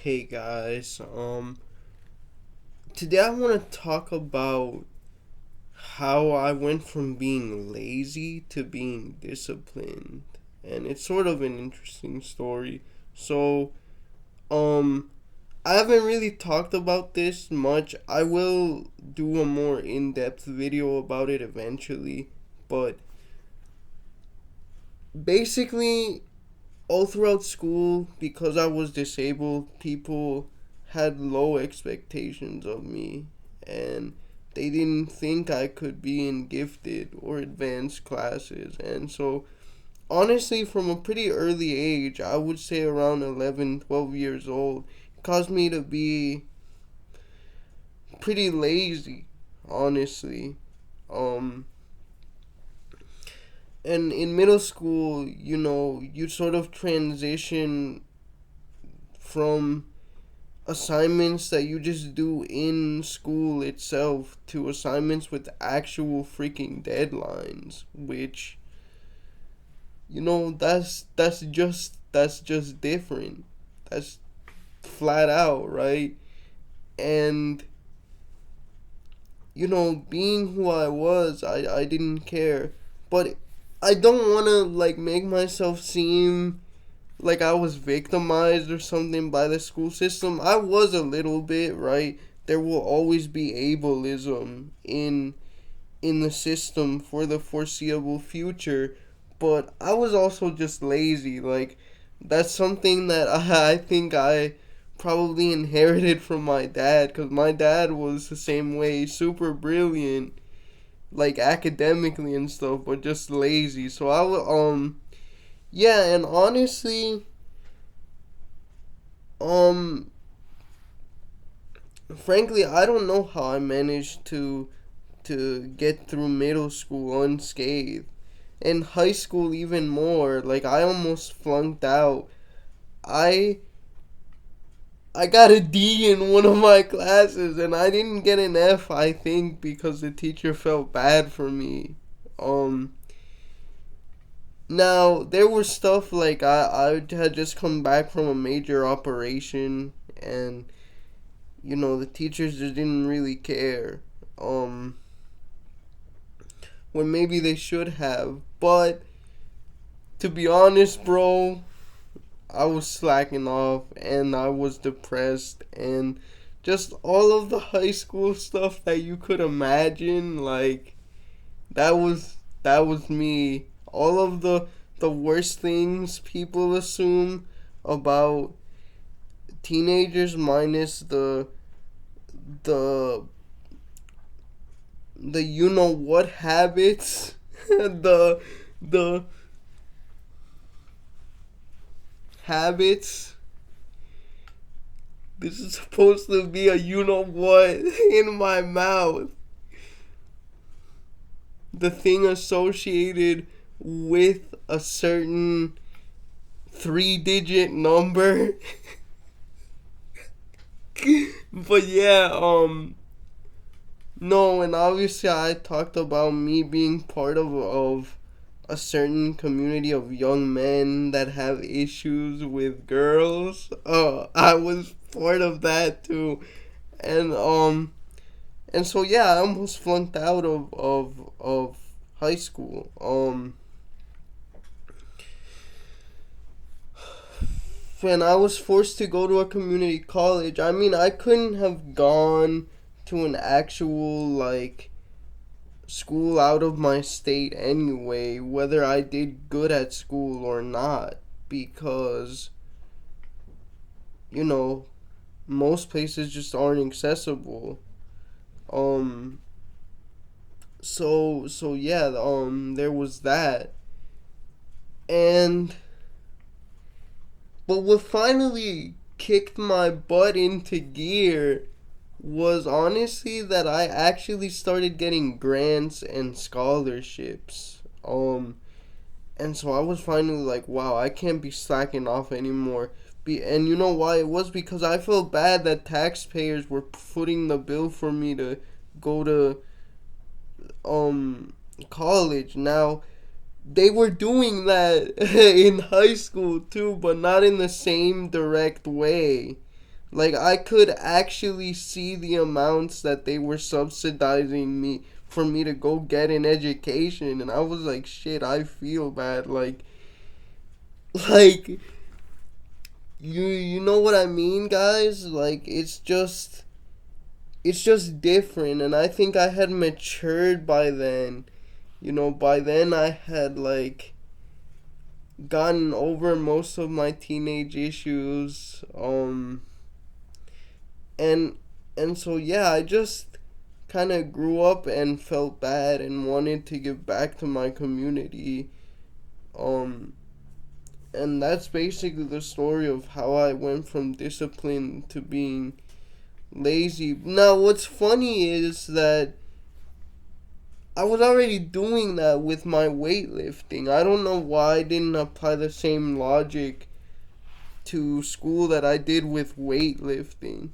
Hey guys, today I want to talk about how I went from being lazy to being disciplined. And it's sort of an interesting story. So, um, I haven't really talked about this much. I will do a more in depth video about it eventually. But basically, all throughout school, because I was disabled, people had low expectations of me, and they didn't think I could be in gifted or advanced classes. And so, honestly, from a pretty early age, I would say around 11, 12 years old, it caused me to be pretty lazy, honestly. Um, and in middle school, you sort of transition from assignments that you just do in school itself to assignments with actual freaking deadlines, which that's just different. That's flat out, right? And being who I was, I didn't care. But I don't want to like make myself seem like I was victimized or something by the school system. I was a little bit, right? There will always be ableism in the system for the foreseeable future, but I was also just lazy. Like that's something that I think I probably inherited from my dad, cuz my dad was the same way, super brilliant like academically and stuff, but just lazy. So yeah, and honestly, um, frankly, I don't know how I managed to get through middle school unscathed. In high school, even more. Like I almost flunked out. I I got a D in one of my classes, and I didn't get an F. I think because the teacher felt bad for me. Um. Now there was stuff like I had just come back from a major operation, and the teachers just didn't really care. Um, when maybe they should have. But to be honest, bro, I was slacking off and I was depressed and just all of the high school stuff that you could imagine, like that was me. All of the worst things people assume about teenagers minus the the what habits, the habits. This is supposed to be a what in my mouth. The thing associated with a certain 3-digit number. But yeah, no, and obviously I talked about me being part of a certain community of young men that have issues with girls. I was part of that too. And and so yeah, I almost flunked out of high school. When I was forced to go to a community college, I mean, I couldn't have gone to an actual like school out of my state anyway, whether I did good at school or not, because you know most places just aren't accessible. Um, so yeah, there was that, and but what finally kicked my butt into gear was honestly that I actually started getting grants and scholarships. And so I was finally like, wow, I can't be slacking off anymore. And you know why? It was because I felt bad that taxpayers were footing the bill for me to go to um college. Now, they were doing that in high school too, but not in the same direct way. Like, I could actually see the amounts that they were subsidizing me for me to go get an education, and I was like, shit, I feel bad. Like, you know what I mean, guys? Like, it's just different, and I think I had matured by then. By then I had, like, gotten over most of my teenage issues. And so, yeah, I just kind of grew up and felt bad and wanted to give back to my community. Um and that's basically the story of how I went from discipline to being lazy. Now, what's funny is that I was already doing that with my weightlifting. I don't know why I didn't apply the same logic to school that I did with weightlifting.